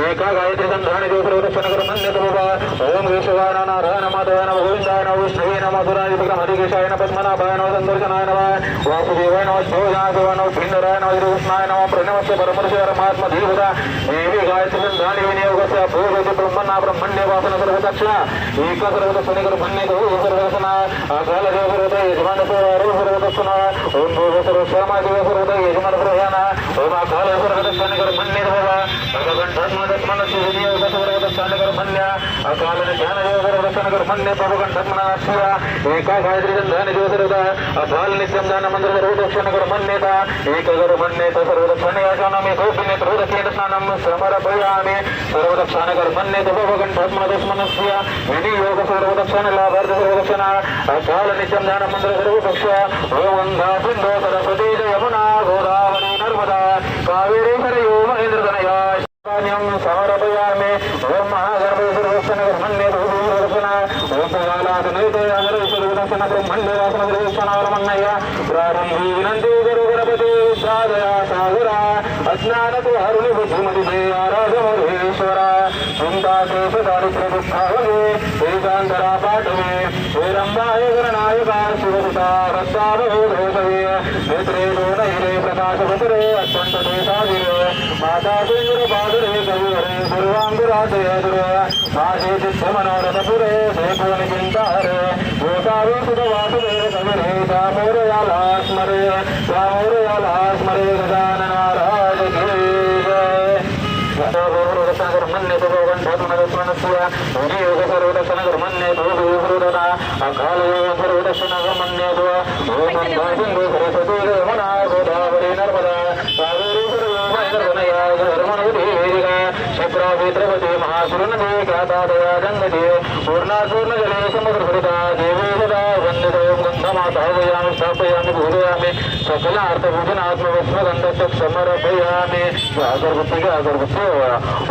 एका गायत्री संधाने देवप्रदक्षिण कर मन्यते बाबा ओम केशवाय नमः नारायण माधवाय नमः गोविंदाय नमः विष्णवे नमः मधुराय विक्रम हरिकेशाय नमः पद्मनाभाय नमः संदर्शनाय नमः वासुदेवाय नमः शिवजाय नमः पिंडराय नमः कृष्णाय नमः प्रणवस्य परमर्षय महात्मा धीरता देवी गायत्री संधाने विनियोगस्य पूर्वते ब्रह्मणा ब्रह्मण्य वासन सर्वदक्षिण एक सर्वदक्षिण कर मन्यते सर्वदक्षिण अकाल देव सर्वदा यजमान सर्वदक्षिण ओम भूव सर्वशर्मा देव सर्वदा यजमान प्रधान ओम अकाल सर्वदक्षिण कर मन्यते बाबा भगवंतात्मदत्मन विनियोग सर्वदक्षिण कर मन्य अकाल ज्ञान देव सर्वदक्षिण कर मन्य भगवंतात्मन शिवा एका गायत्री संधाने देव सर्वदा अकाल नित्यं ज्ञान मंत्र सर्वदक्षिण कर मन्यता एक कर मन्यता सर्वदक्षिण याचनामि गोपिने सर्वदक्षिण स्नानं समर्पयामि सर्वदक्षिण कर मन्यते भगवंतात्मदत्मन शिवा विनियोग सर्वदक्षिण लाभार्थ सर्वदक्षिण अकाल नित्यं ज्ञान मंत्र सर्वदक्ष ओम गंगा सिंधु सरस्वती यमुना गोदावरी नर्मदा कावेरी सरयू महेंद्रतनया समर्पयामि ओम महागणपति सर्वदक्षिण कर मन्यते सर्वदक्षिण ओम कालाग्नैते अगर सर्वदक्षिण ब्रह्मण्य वासन सर्वदक्षिण रमण्य प्रारंभी विनंती गुरु गणपति सादया सागरा अज्ञानतो हरुणि बुद्धिमति आराधमहेश्वरा चिंता क्लेश दारिद्र्य दुःखावने एकांतरा पाठवे हेरंबाय गणनायका शिवसुता रत्तावधोधवे नेत्रे दोनहिरे प्रकाशवतरे अत्यंत देशागिरे माता सिंदुर बादरे कविहरे पूर्वांगुराजय दुरे माझे चित्त मनोरथ पुरे शेकोन चिंताहरे गोसावे सुधवासुदेव कविरे दामोरयाला स्मरे गजानना राज की सर्वदक्षिण कर मन्यते भगवंतात्मदत्मन शिवा विनियोग सर्वदक्षिण कर मन्यते भूभूतदा अकाल सर्वदक्षिण कर मन्यते ओम गंगा सिंधु सरस्वती यमुना गोदावरी नर्मदा कावेरी सर्वमयनर्मदया धर्मनवधीवेदिका क्षिप्रा वेत्रवती महासुरनदी ख्यातादया गंगती पूर्णापूर्ण जले समुद्रभरिता देवी सदा वंदितो गंधमाता वयामि स्थापयामि पूजयामि सकल अर्थपूजनात्मवस्मगंधस्य समर्पयामि अगरबत्ती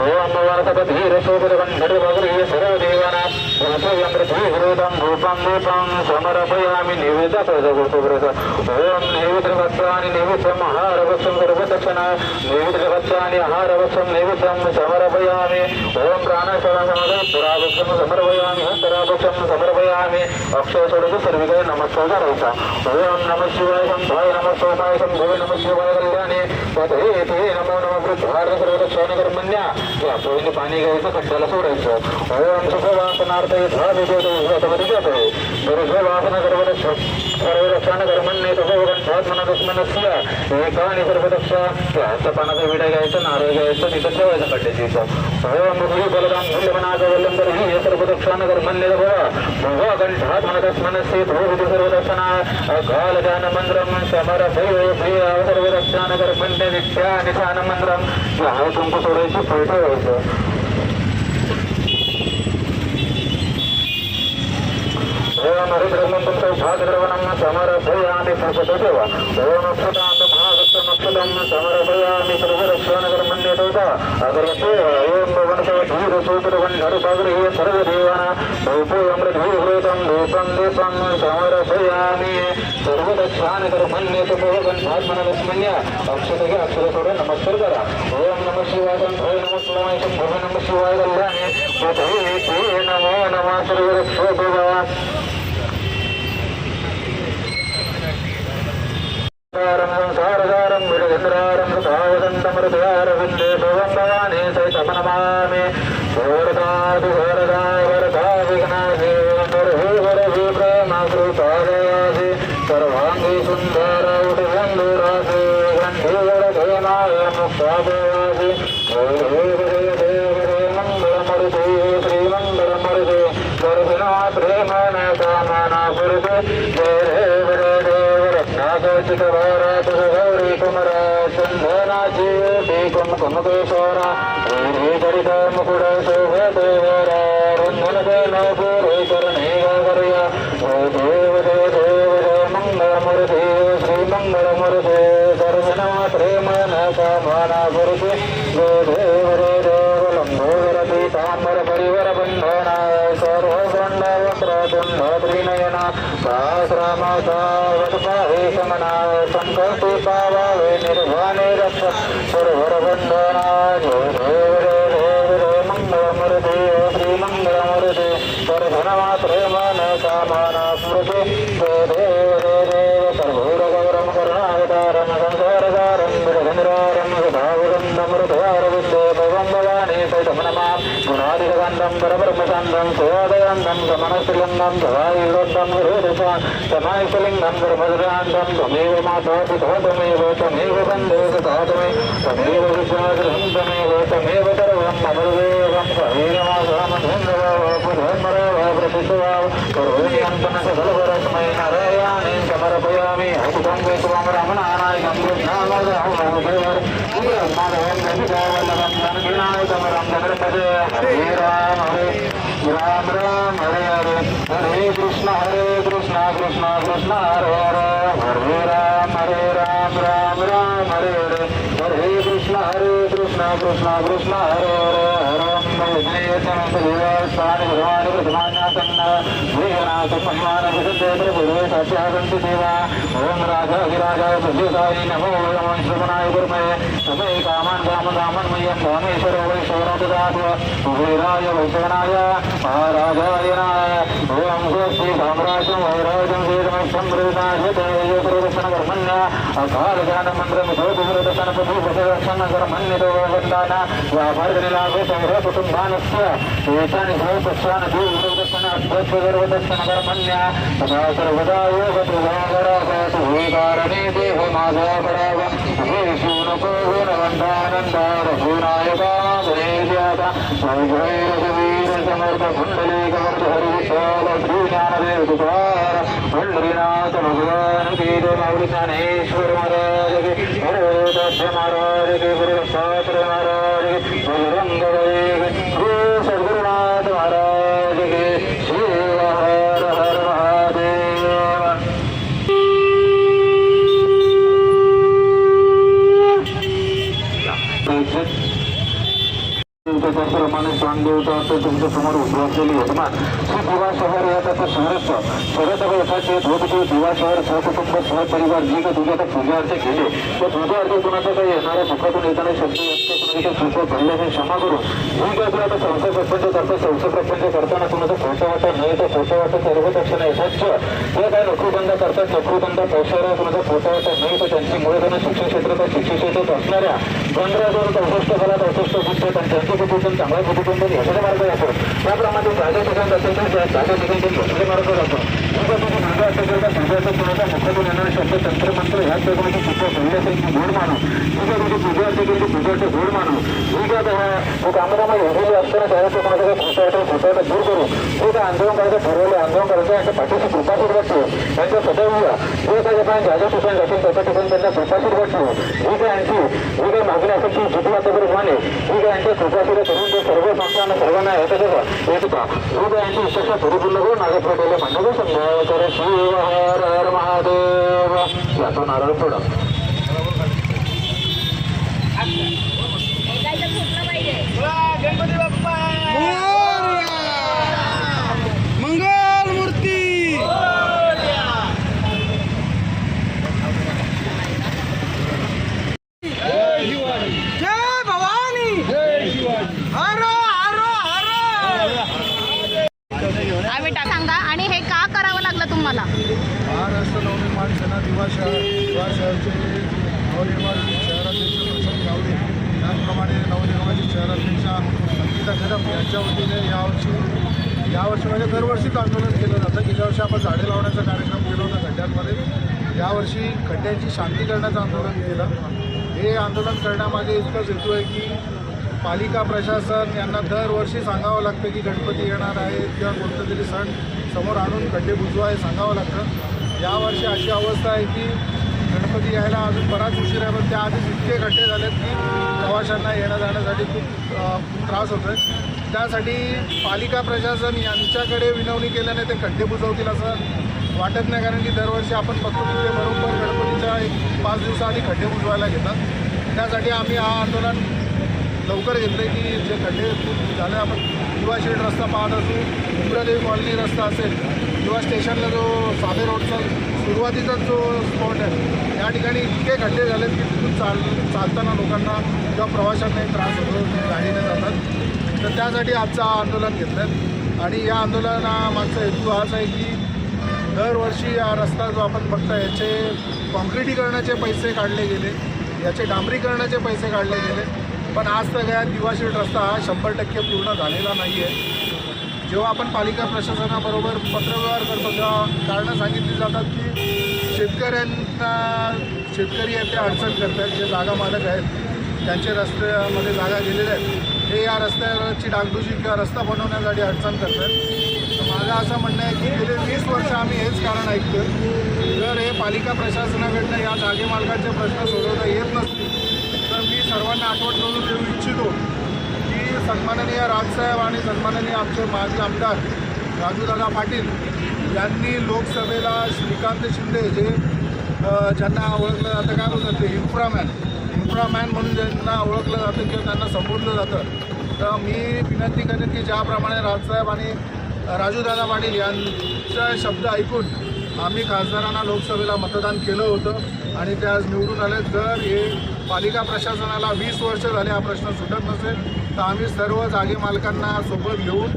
ओम वारकधीर शोभितकण्ठर्वगृह्य सर्वदेवानां रसयमृतीहृतं धूपं दीपं समर्पयामि निवेद्य सजगोसुव्रत ओम नैवेद्यवत्सानि नैवेद्यं आहारवत्सं सर्वदक्षिण नैवेद्यवत्सानि आहारवत्सं नैवेद्यं समर्पयामि ओम प्राणसमसमदे पुरावत्सं समर्पयामि हस्तरावत्सं समर्पयामि अक्षयषोडश सर्विकाय नमस्कार करायचा ओम नमः शिवाय शंभाय नमः सोमाय शंभवे नमः शिवाय कल्याणे पदे ते नमो नमः वृद्धार्थ सर्वदक्षिण कर मन्या या पोळीने पाणी घ्यायचं खड्ड्याला सोडायचं ओम सुखवासनार्थ यथा विजयतमती जात आहे दुर्गवासन सर्वदक्षिण कर मन्यते भगवंतात्मदत्मनस्य एकानि सर्वदक्ष त्या पानाचा विडा घ्यायचा नारळ घ्यायचं तिथं ठेवायचं खड्ड्याची ओम मुखी बलदान मूल्यमनाचं वल्लंबर ही सर्वदक्षिण कर मन्यते भगवंतात्मदत्मनस्य भूभूत सर्वदक्षिण अकाल ज्ञान मंत्रम समर्पयो प्रिय सर्वदक्षिण कर मन्यते नित्या निधान मंत्रम हा तुमचं सोडायची फळ ठेवायचं ओम हरिद्रमंतं सौभाग्यद्रवणं समर्पयामि पुष्पदेव ओम अक्षतां महावृक्षमक्षतं समर्पयामि सर्वदक्षिण कर मन्यते अगरते ओम वनसोधीरसूत्रवन्धरसागरे सर्वदेवानां धूपोऽमृतभूतं धूपं दीपं समर्पयामि सर्वदक्षिण कर मन्यते भगवंतात्मदत्मन्य अक्षतगे अक्षर सोडून नमस्कार करा ओम नमः शिवाय शंभवे नमः शिवाय शंभवे नमः शिवाय कल्याणे पृथ्वी नमो नमः सर्वरक्षोभवा संसारसारं विरचन्द्रारं सावदन्तमृतयारविन्दे भवं भवानी सहितमनमामि सोरदादि सोरदाय वरदा विघ्नासि वरहि प्रेमाकृतादयासि सर्वाङ्गी सुन्दर उडिबन्धुरासि गण्डीवरधेमाय मुक्तादयासि देव मङ्गलमरुते श्रीमङ्गलमरुते सर्वना प्रेमण कामना पुरुते जय देव रत्नागचितवारात गौरी कुमरा सुंदनाची कुमकुमकेश्वरा चरित मुकुड शोभदेवरा रुंधन नवपुरे करणे गौर्या देव जय मंगलमूर्ते श्रीमंगलमूर्ते सर्वना प्रेमण कामना पुरुते देव लंबोदर पीतांबर परिवर बंधना सर्वगंडवस्त्रतुंड त्रिनयना सहस्रमासा वटपाहे शमना संकल्पे पावावे निर्वाणे रक्ष सर्वरबंधना देव कामाना स्मृते ते देव सर्वोरगौरम करुणावतारम संसारसारम विरधनिरारम सुधावृन्दम हृदयारविन्दे भवं भवानी सैतमनमा गुणादिगन्धं परब्रह्मशान्तं सोदयन्तं समनस्त्रिलिङ्गं सवायुरोद्धं विरोधसान् समायुषलिङ्गं धर्मधरान्तं त्वमेव माता पिता त्वमेव त्वमेव बन्धे सदा त्वमेव विश्वासं त्वमेव त्वमेव सर्वं मम देवं प्रभेयमासमधुन्द्रवापुधर्मरावप्रतिष्ठवा करोम्यन्तं सकलपरस्मै नारायणे समर्पयामि हरितं विश्वं रमणानायकं कृष्णामदाहं ब्रह्मादवं गतिकावल्लभं धनगिनायकमरं धनर्पदे हरे राम राम हरे हरे हरे कृष्ण कृष्ण कृष्ण हरे हरे हरे राम राम राम हरे हरे हरे कृष्ण कृष्ण कृष्ण हरे हरे हरं विजयतमदेवास्तानि भगवान् प्रथमान्यासन्न श्रीगणातं महिमानं विशुद्धे प्रभुवे साक्षादन्ति देवा ॐ राजाधिराजाय प्रभुसाय नमो वयं श्रवणाय गुरुमये तमे कामान् कामकामन् मह्यं कामेश्वरो वैश्वरो ददातु कुबेराय वैश्वनाय महाराजाय नाय ॐ स्वस्ति साम्राज्यं वैराज्यं वेदमक्षं प्रदाशते योगप्रदर्शनकर्मण्य अकालज्ञानमन्त्रमुखोपप्रदर्शनप्रभुप्रदर्शनकर्मण्यतो वन्दान व्यापारनिलाभे संग्रह कुटुम्बानस्य एतानि भवपक्षान् देवप्रदर्शन अध्वत्वगर्वदर्शनकर्मण्य तथा सर्वदा योगप्रभावरागतु कारणे देह माझा पराव हे शूनको गुणवन्दानन्दारघुनायका गणेशाता स्वैभैरघुवीर समर्थ कुण्डलीकवर्ध हरिविशाल श्रीज्ञानदेव तुकार पंढरीनाथ भगवान की जय माऊली ज्ञानेश्वर महाराज की गुरुदत्त महाराज की गुरुशास्त्र महाराज की बजरंग बली की श्री सद्गुरुनाथ महाराज की श्री हर हर महादेव त्याचप्रमाणे स्वानदेवता असं तुमच्या समोर उद्भवलेली यजमान श्री दिवा शहर या त्याचं शहरस्थ शहराच्या यथाचे धोपचे दिवा शहर सहकुटुंब सहपरिवार जी काही तुझ्या आता पूजा अर्चे केले तर पूजा अर्थे कुणाचं काही येणाऱ्या सुखातून येताना शब्द कुणाच्या सुख घडल्याने क्षमा करून मी काय तुला आता संसार प्रपंच करतो संसार प्रपंच करताना कुणाचं खोटं वाटत नाही तर खोटं वाटत सर्व दक्षिण यथाच्छ ते काय नोकरीबंद करतात नोकरीबंद पैशाला कुणाचं खोटं वाटत नाही तर त्यांची मुळे त्यांना शिक्षण क्षेत्रात शिक्षण क्षेत्रात असणाऱ्या 15,064 कला 64 बुद्ध त्यांचे कुटुंब चांगल्या कुटुंब यशाचे मार्ग जातो त्याप्रमाणे जागा ठिकाण असेल तर जागा ठिकाणी यशाचे मार्ग जातो मुलगा असेल तर पूजाचा कुणाचा मुखातून येणारे शब्द तंत्रमंत्र ह्याच प्रकारची पूजा घडली असेल ती गोड मानू ठीक आहे तुझी पूजा असेल की पूजाचे गोड मानू ठीक आहे तो कामरामा एवढेली असताना त्यावेळेस कोणाचा काही खोटावटा दूर करू ते काय आंदोलन करायचं ठरवलं आंदोलन करायचं यांच्या पाठीशी कृपाशीर वाटतो त्यांच्या सदैव जे काही ठिकाणी ज्या ठिकाणी जातील त्याच्या ठिकाणी त्यांना कृपाशीर वाटतो ही काय यांची ही काही मागणी असेल ती जिथे वाटतं माने ही काय यांच्या कृपाशीर करून ते सर्व संस्थांना सर्वांना येतं येत का ही काय यांची विशेषता परिपूर्ण करून नागप्रदेला मंडळ संध्यावर करे शिव हर हर महादेव याचा नारळ फोडा गणपती बाप्पा मंगल मूर्ती जय भवानी हरो हरो हरो आम्ही सांगा आणि हे का करावं लागलं तुम्हाला महाराष्ट्र नवनिर्माण सेना दिवा शहरचे नवनिर्माण शहराध्यक्ष प्रसन्न गावडे त्याचप्रमाणे नवनिर्माण शहराध्यक्षा अंकिता कदम यांच्या वतीने यावर्षी म्हणजे दरवर्षीच आंदोलन केलं जातं गेल्या वर्षी आपण झाडे लावण्याचा कार्यक्रम केला होता खड्ड्यांमध्ये यावर्षी खड्ड्यांची शांती करण्याचं आंदोलन केलं हे आंदोलन करण्यामागे इतकंच हेतू आहे की पालिका प्रशासन यांना दरवर्षी सांगावं लागतं की गणपती येणार आहेत किंवा कोणतं तरी सण समोर आणून खड्डे बुजवा हे सांगावं लागतं यावर्षी अशी अवस्था आहे की गणपती यायला अजून बराच उशीर आहे पण त्याआधीच इतके खड्डे झालेत की प्रवाशांना येण्या जाण्यासाठी खूप त्रास होतो आहे त्यासाठी पालिका प्रशासन यांच्याकडे विनवणी केल्याने ते खड्डे बुजवतील असं वाटत नाही कारण की दरवर्षी आपण बघतो की ते बरोबर गणपतीच्या 5 दिवसाआधी खड्डे बुजवायला घेतात त्यासाठी आम्ही हा आंदोलन लवकर घेतलं आहे की जे खड्डे झाले आपण किंवा शेड रस्ता पाहत असू उमरादेवी कॉलनी रस्ता असेल किंवा स्टेशनला जो साबे रोडचा सुरुवातीचाच जो स्पॉट आहे या ठिकाणी इतके खड्डे झालेत की तिथून चालताना लोकांना किंवा प्रवाशांनाही त्रास होतो गाडीने जातात तर त्यासाठी आजचं आंदोलन घेतलं आहे आणि या आंदोलनामागचा हेतू हाच आहे की दरवर्षी हा रस्ता जो आपण बघता याचे कॉन्क्रिटीकरणाचे पैसे काढले गेले, याचे डांबरीकरणाचे पैसे काढले गेले, पण आज तर या दिवाशीळ रस्ता हा 100% पूर्ण झालेला नाही आहे. जेव्हा आपण पालिका प्रशासनाबरोबर पत्रव्यवहार करतो तेव्हा कारणं सांगितली जातात की शेतकरी आहेत ते अडचण करतात, जे जागा मालक आहेत त्यांचे रस्त्यामध्ये जागा गेलेल्या आहेत हे या रस्त्याची डागडुजी किंवा रस्ता बनवण्यासाठी अडचण करतात. तर माझं असं म्हणणं आहे की गेले 20 वर्ष आम्ही हेच कारण ऐकतो. जर हे पालिका प्रशासनाकडनं या जागे मालकांचे प्रश्न सोडवता येत नसतील तर मी सर्वांना आठवण करून देऊ इच्छितो की सन्माननीय राजसाहेब आणि सन्माननीय आमचे माजी आमदार राजूदादा पाटील यांनी लोकसभेला श्रीकांत शिंदे जे ज्यांना ओळखलं जातं काय बोलतात ते इन्फ्रामॅन म्हणून ज्यांना ओळखलं जातं किंवा त्यांना संबोधलं जातं, तर मी विनंती करेन की ज्याप्रमाणे राजसाहेब आणि राजूदादा पाटील यांचा शब्द ऐकून आम्ही खासदारांना लोकसभेला मतदान केलं होतं आणि ते आज निवडून आले. जर हे पालिका प्रशासनाला 20 वर्ष झाले हा प्रश्न सुटत नसेल तर आम्ही सर्व जागे मालकांना सोबत घेऊन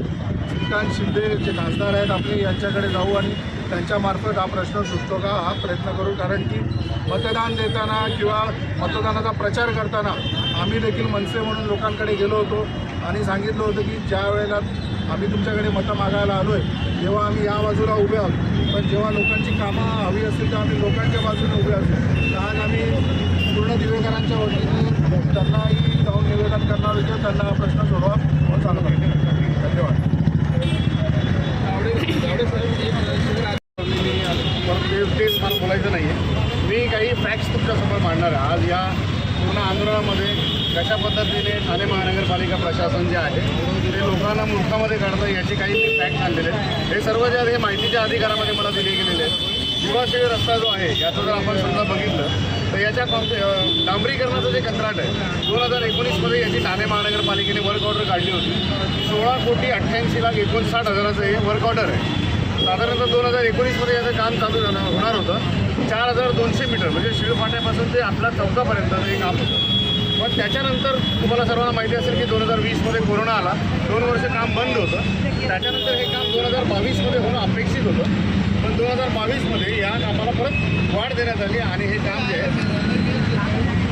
श्रीकांत शिंदे जे खासदार आहेत आपले यांच्याकडे जाऊ आणि त्यांच्यामार्फत हा प्रश्न सुटतो का हा प्रयत्न करू. कारण की मतदान देताना किंवा मतदानाचा प्रचार करताना आम्ही देखील मनसे म्हणून लोकांकडे गेलो होतो आणि सांगितलं होतं की ज्या वेळेला आम्ही तुमच्याकडे मतं मागायला आलो आहे तेव्हा आम्ही या बाजूला उभे आहोत, पण जेव्हा लोकांची कामं हवी असतील तर आम्ही लोकांच्या बाजूने उभे असतो. तर आज आम्ही पूर्ण दिवेकरांच्या वतीने त्यांनाही जाऊन निवेदन करणार होतो, त्यांना हा प्रश्न सोडवा चालू आहे. धन्यवाद. तेच मला बोलायचं नाही आहे. मी काही फॅक्ट्स तुमच्यासमोर मांडणार आहे. आज या पूर्ण आंदोलनामध्ये कशा पद्धतीने ठाणे महानगरपालिका प्रशासन जे आहे ते लोकांना मूर्खामध्ये काढतं याची काही मी फॅक्ट आणलेले आहेत. हे सर्व जे आहे हे माहितीच्या अधिकारामध्ये मला दिले गेलेले आहेत. दिवाशीळ रस्ता जो आहे याचं जर आपण समजा बघितलं तर याच्या डांबरीकरणाचं जे कंत्राट आहे 2019मध्ये याची ठाणे महानगरपालिकेने वर्क ऑर्डर काढली होती. 16,88,59,000 हे वर्क ऑर्डर आहे. साधारणतः 2019मध्ये याचं काम चालू होणार होतं. 4,200 मीटर म्हणजे शिळफाट्यापासून ते आपला चौकापर्यंत हे काम होतं. पण त्याच्यानंतर तुम्हाला सर्वांना माहिती असेल की 2020मध्ये कोरोना आला, 2 वर्ष काम बंद होतं. त्याच्यानंतर हे काम 2022मध्ये होणं अपेक्षित होतं, पण 2022मध्ये या कामाला परत वाढ देण्यात आली आणि हे काम जे आहे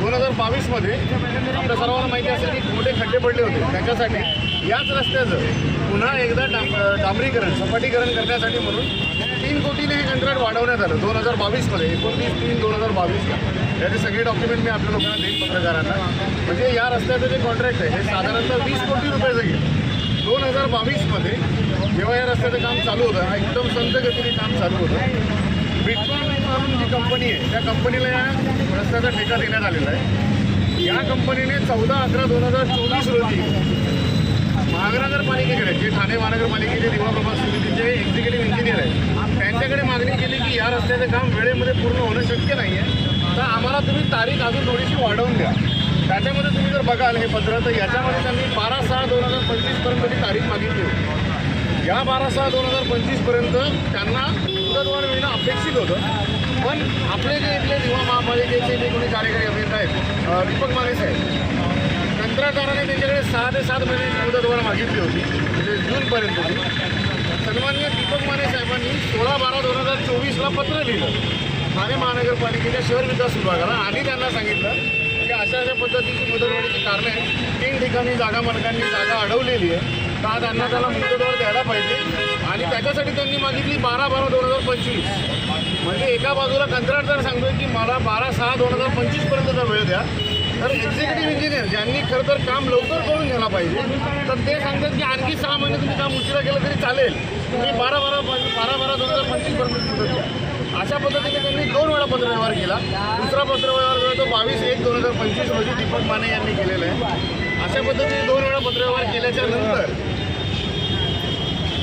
2022मध्ये आपल्या सर्वांना माहिती असेल की मोठे खड्डे पडले होते. त्याच्यासाठी याच रस्त्याचं पुन्हा एकदा डांबरीकरण सपाटीकरण करण्यासाठी म्हणून 3 कोटीने हे कंत्राट वाढवण्यात आलं 2022मध्ये. 29/3/2022ला याचे सगळे डॉक्युमेंट मी आपल्या लोकांना देईन पत्रकारांना. म्हणजे या रस्त्याचं जे कॉन्ट्रॅक्ट आहे हे साधारणतः 20 कोटी रुपयाचं गेलं. 2022मध्ये जेव्हा या रस्त्याचं काम चालू होतं हा एकदम संत गतीने काम चालू होतं. बिटकॉइन म्हणून जी कंपनी आहे त्या कंपनीला या रस्त्याचा ठेका देण्यात आलेला आहे. या कंपनीने 14/11/2024 रोजी महानगरपालिकेकडे जे ठाणे महानगरपालिकेचे दिवा प्रभाग समितीचे एक्झिक्युटिव्ह इंजिनियर आहेत त्यांच्याकडे मागणी केली की या रस्त्याचं काम वेळेमध्ये पूर्ण होणं शक्य नाही आहे, तर आम्हाला तुम्ही तारीख अजून थोडीशी वाढवून द्या. त्याच्यामध्ये तुम्ही जर बघाल हे पत्र तर याच्यामध्ये त्यांनी 12/6/2025पर्यंतची तारीख मागितली होती. या 12/6/2025 पर्यंत त्यांना मुदतवाढ मिळणं अपेक्षित होतं. पण आपले जे इथले दिवा महापालिकेचे जे कोणी कार्यकारी अभियंता आहेत दीपक माने साहेब कंत्राटदाराने त्यांच्याकडे 6 ते 7 महिन्याची मुदतवाढ मागितली होती म्हणजे जूनपर्यंतची. सन्माननीय दीपक माने साहेबांनी 16/12/2024ला पत्र लिहिलं ठाणे महानगरपालिकेच्या शहर विकास विभागाला आणि त्यांना सांगितलं की अशा पद्धतीची मुदतवाढीची कारणं आहेत. 3 ठिकाणी जागा मालकांनी जागा अडवलेली आहे का त्यांना त्याला मुदतवाढ द्यायला पाहिजे आणि त्याच्यासाठी त्यांनी मागितली 12/12/2025. म्हणजे एका बाजूला कंत्राटदार सांगतोय की मला 12/6/2025पर्यंतचा वेळ द्या, तर एक्झिक्युटिव्ह इंजिनियर ज्यांनी खरं तर काम लवकर करून घ्यायला पाहिजे तर ते सांगतात की आणखी 6 महिने तुम्ही काम उशिरा केलं तरी चालेल, तुम्ही 12/12/2025 पर्यंत मुदत द्या. अशा पद्धतीने त्यांनी 2 वेळा पत्रव्यवहार केला. दुसरा पत्रव्यवहार जो आहे तो 22/1/2025 रोजी दीपक माने यांनी केलेला आहे. अशा पद्धतीने 2 वेळा पत्रव्यवहार केल्याच्या नंतर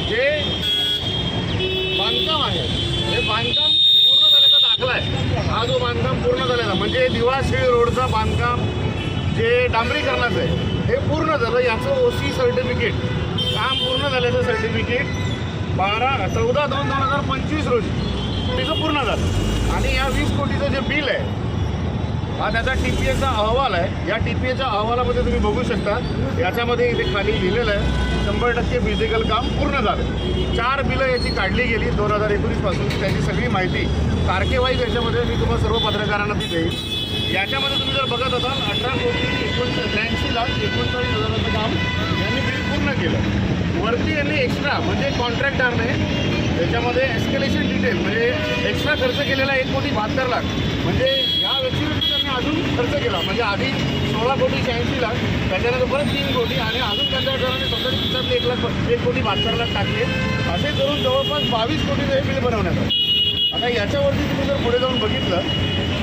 जे बांधकाम आहे हे बांधकाम पूर्ण झाल्याचा दाखला आहे. हा जो बांधकाम पूर्ण झालेला म्हणजे दिवाशीळ रोडचं बांधकाम जे डांबरीकरणाचं आहे हे पूर्ण झालं. याचं OC सर्टिफिकेट काम पूर्ण झाल्याचं सर्टिफिकेट 14/2/2025 रोजी तिचं पूर्ण झालं. आणि या 20 कोटीचं जे बिल आहे हा त्याचा TPAचा अहवाल आहे. या TPAच्या अहवालामध्ये तुम्ही बघू शकता, याच्यामध्ये इथे खाली लिहिलेलं आहे 100% फिजिकल काम पूर्ण झालं. 4 बिलं याची काढली गेली 2019 पासून. त्याची सगळी माहिती तारखेवाईज याच्यामध्ये मी तुम्हाला सर्व पत्रकारांना ती देईल. याच्यामध्ये तुम्ही जर बघत असाल 18,83,39,39,000चं काम यांनी बिल पूर्ण केलं. वरती यांनी एक्स्ट्रा म्हणजे कॉन्ट्रॅक्टरने याच्यामध्ये एस्केलेशन डिटेल म्हणजे एक्स्ट्रा खर्च केलेला 1,72,00,000 म्हणजे या व्यतिरिक्त त्यांनी अजून खर्च केला. म्हणजे आधी 16,86,00,000 त्याच्यानंतर परत 3 कोटी आणि अजून कंत्राटदाराने स्वतःच्या खिशातले 1,72,00,000 टाकले. असे करून जवळपास 22 कोटीचं हे बिल बनवण्यात आलं. आता याच्यावरती तुम्ही जर पुढे जाऊन बघितलं,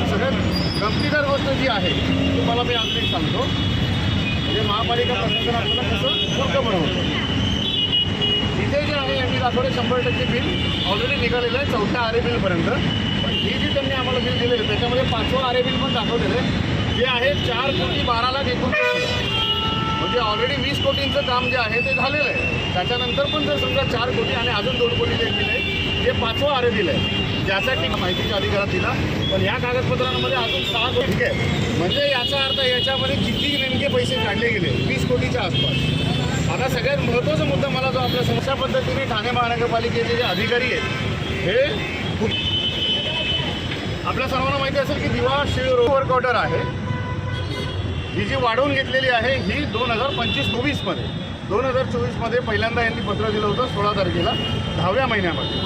सगळ्यात गमतीदार गोष्ट जी आहे तुम्हाला मी अजून एक सांगतो. म्हणजे महापालिका प्रशासन आपल्याला कसं मूर्ख बनवतं. इथे जे आहे यांनी दाखवले 100% बिल ऑलरेडी निघालेलं आहे 4थ्या आरे बिलपर्यंत. पण ही जी त्यांनी आम्हाला बिल दिलेलं आहे त्याच्यामध्ये 5वं आरे बिल पण दाखवलेलं आहे जे आहे 4,12,29,00,000. म्हणजे ऑलरेडी 20 कोटींचं काम जे आहे ते झालेलं आहे. त्याच्यानंतर पण जर समजा 4 कोटी आणि अजून 2 कोटी जे दिले जे 5वं आरे बिल आहे ज्यासाठी माहितीच्या अधिकारात दिला. पण या कागदपत्रांमध्ये अजून 6 कोटी. ठीक आहे, म्हणजे याचा अर्थ याच्यामध्ये किती नेमके पैसे काढले गेले 20 कोटीच्या आसपास. आता सगळ्यात महत्त्वाचा मुद्दा मला जो आपल्या समस्या पद्धतीने ठाणे महानगरपालिकेचे जे अधिकारी आहेत हे आपल्या सर्वांना माहिती असेल की दिवा शिळ वर्क ऑर्डर आहे. ही जी वाढवून घेतलेली आहे ही 2025-24मध्ये 2024मध्ये पहिल्यांदा यांनी पत्र दिलं होतं 16 तारखेला 10व्या महिन्यामध्ये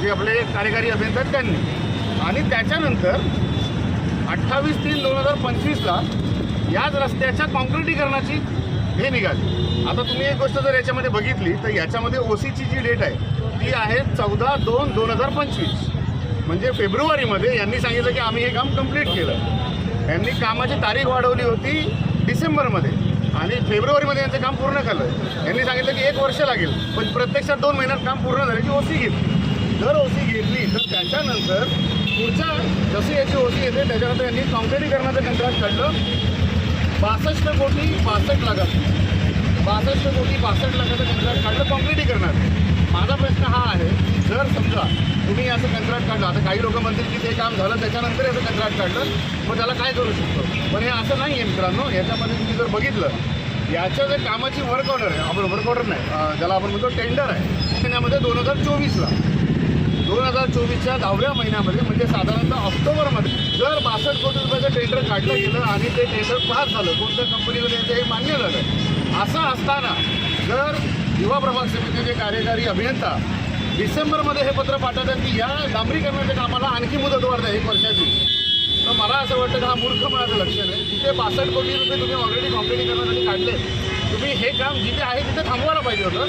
जे आपले कार्यकारी अभियंता आहेत त्यांनी. आणि त्याच्यानंतर 28/3/2025ला याच रस्त्याच्या कॉन्क्रिटीकरणाची हे निघाली. आता तुम्ही एक गोष्ट जर याच्यामध्ये बघितली तर याच्यामध्ये OCची जी डेट आहे ती आहे 14/2/2025. म्हणजे फेब्रुवारीमध्ये यांनी सांगितलं की आम्ही हे काम कंप्लीट केलं. यांनी कामाची तारीख वाढवली होती डिसेंबरमध्ये आणि फेब्रुवारीमध्ये यांचं काम पूर्ण केलं. यांनी सांगितलं की 1 वर्ष लागेल पण प्रत्यक्षात 2 महिन्यात काम पूर्ण झालं की OC घेतली. जर OC घेतली तर त्याच्यानंतर पुढच्या जशी याची OC येते त्याच्यानंतर यांनी कॉन्क्रिटीकरणाचं कंत्राट काढलं 62 कोटी 62 लाखाचं 62 कोटी 62 लाखाचं कंत्राट काढलं कॉन्क्रिटीकरणाचं. माझा प्रश्न हा आहे, जर समजा तुम्ही असं कंत्राट काढलं, आता काही लोक म्हणतील की ते काम झालं त्याच्यानंतर याचं कंत्राट काढलं मग त्याला काय करू शकतो. पण हे असं नाही आहे मित्रांनो. याच्यामध्ये तुम्ही जर बघितलं याच्या जे कामाची वर्क ऑर्डर आहे, आपण वर्क ऑर्डर नाही ज्याला आपण म्हणतो टेंडर आहे, त्यामध्ये 2024ला 2024च्या 10व्या महिन्यामध्ये म्हणजे साधारणतः ऑक्टोबरमध्ये जर 62 कोटी रुपयाचं टेंडर काढलं गेलं आणि ते टेंडर पास झालं, कोणत्या कंपनीला द्यायचं हे मान्य झालं. असं असताना जर युवा प्रभाग समितीचे कार्यकारी अभियंता डिसेंबरमध्ये हे पत्र पाठवतात की या डांबरीकरणाच्या कामाला आणखी मुदतवाढ द्या 1 वर्षाची, तर मला असं वाटतं की हा मूर्खपणाचं लक्षण आहे. जिथे 62 कोटी रुपये तुम्ही ऑलरेडी कॉन्क्रिटीकरणासाठी काढले, तुम्ही हे काम जिथे आहे तिथे थांबवायला पाहिजे होतं.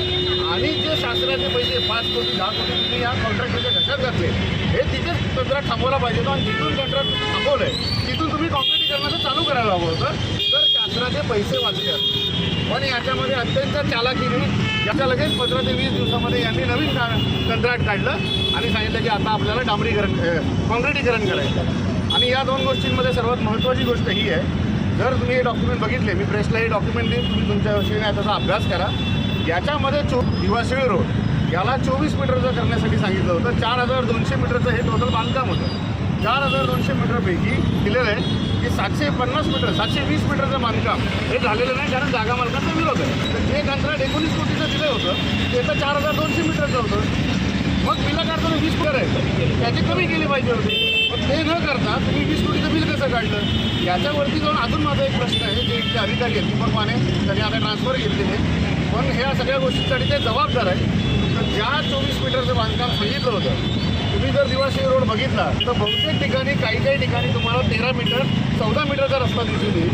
आणि जे शासनाचे पैसे 5 कोटी 10 कोटी तुम्ही या कॉन्ट्रॅक्टरच्या घशात घातले हे तिथेच कंत्राट थांबवायला पाहिजे होतं. आणि जिथून कंत्राट थांबवलं आहे तिथून तुम्ही कॉन्क्रिटीकरणाचं चालू करायला हवं होतं, तर शासनाचे पैसे वाचले असते. पण याच्यामध्ये अत्यंत चालाखीने याच्या लगेच 15 ते 20 दिवसामध्ये यांनी नवीन कंत्राट काढलं आणि सांगितलं की आता आपल्याला कॉन्क्रिटीकरण करायचं. आणि या 2 गोष्टींमध्ये सर्वात महत्त्वाची गोष्ट ही आहे, जर तुम्ही हे डॉक्युमेंट बघितले, मी प्रेसला हे डॉक्युमेंट देईन, तुम्ही तुमच्या विषयीने त्याचा अभ्यास करा. याच्यामध्ये दिवाशिळ रोड याला 24 मीटरचं करण्यासाठी सांगितलं होतं. 4,200 मीटरचं हे टोटल बांधकाम होतं. 4,200 मीटरपैकी दिलेलं आहे की 750 मीटर 720 मीटरचं बांधकाम हे झालेलं नाही, कारण जागा मालकाचा विरोध आहे. तर जे कंत्राट 19 कोटीचं दिलं होतं ते तर 4,200 मीटरचं होतं. मग बिलं काढताना 20 मीटर आहे, त्याची कमी केली पाहिजे होती. पण ते न करता तुम्ही 20 कोटीचं बिल कसं काढलं. याच्यावरती जाऊन अजून माझा एक प्रश्न आहे, जे इथले अधिकारी आहेत दीपक माने त्यांनी आता ट्रान्सफर घेतलेले, पण ह्या सगळ्या गोष्टींसाठी ते जबाबदार आहे. तर ज्या 24 मीटरचं बांधकाम सांगितलं होतं, तुम्ही जर दिवाशिळ रोड बघितला तर बहुतेक ठिकाणी काही ठिकाणी तुम्हाला 13 मीटर 14 मीटरचा रस्ता दिसून येईल.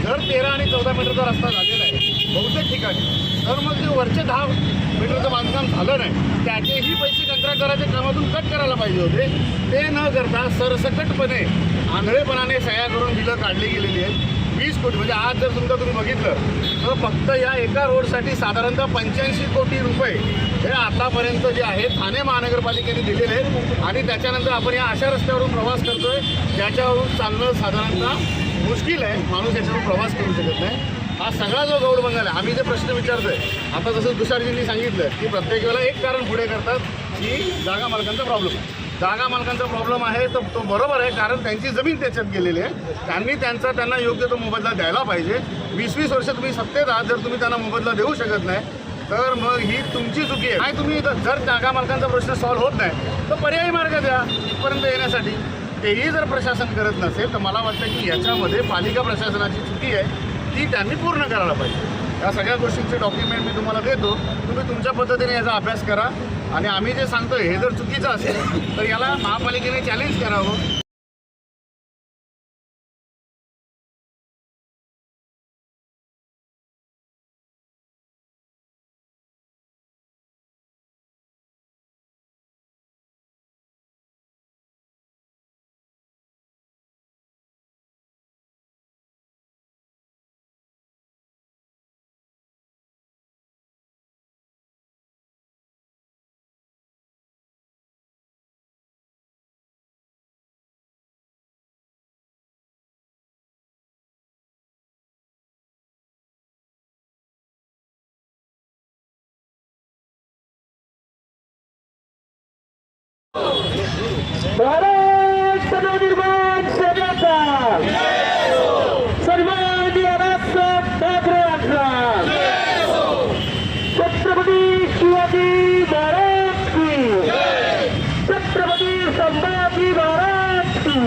जर 13 आणि 14 मीटरचा रस्ता झालेला आहे बहुतेक ठिकाणी, तर मग जे वरचे 10 मीटरचं बांधकाम झालं नाही त्याचेही पैसे कंत्राटदाराच्या कामातून कट करायला पाहिजे होते. ते न करता सरसकटपणे आंधळेपणाने सह्या करून बिलं काढली गेलेली आहेत. 20 कोटी म्हणजे आज जर समजा तुम्ही बघितलं तर फक्त या एका रोडसाठी साधारणतः 85 कोटी रुपये हे आतापर्यंत जे आहे ठाणे महानगरपालिकेने दिलेले आहेत. आणि त्याच्यानंतर आपण या अशा रस्त्यावरून प्रवास करतोय ज्याच्यावरून चालणं साधारणतः मुश्किल आहे, माणूस याच्यावरून प्रवास करू शकत नाही. हा सगळा जो गौड बंगाल आहे, आम्ही जे प्रश्न विचारतोय आता जसं तुषारजींनी सांगितलं की प्रत्येक वेळेला एक कारण पुढे करतात की जागा मालकांचा प्रॉब्लेम आहे. जागा मालकांचा प्रॉब्लेम आहे तर तो बरोबर आहे, कारण त्यांची जमीन त्याच्यात गेलेली आहे. त्यांना योग्य तो मोबदला द्यायला पाहिजे. 20-20 वर्ष तुम्ही सत्तेत आहात, जर तुम्ही त्यांना मोबदला देऊ शकत नाही तर मग ही तुमची चुकी आहे. नाही तुम्ही जर जागा मालकांचा प्रश्न सॉल्व्ह होत नाही तर पर्यायी मार्ग द्या इथपर्यंत येण्यासाठी. तेही जर प्रशासन करत नसेल तर मला वाटतं की याच्यामध्ये पालिका प्रशासनाची चुकी आहे, ती त्यांनी पूर्ण करायला पाहिजे. या सगळ्या गोष्टींचे डॉक्युमेंट मी तुम्हाला देतो, तुम्ही तुमच्या पद्धतीने याचा अभ्यास करा. आणि आम्ही जे सांगतोय हे जर चुकीचं असेल तर याला महापालिकेने चॅलेंज करावं. महाराष्ट्र नवनिर्माण सेनेचा सर्वांनी आराध्य नागरिकांचा छत्रपती शिवाजी महाराज की, छत्रपती संभाजी महाराज की.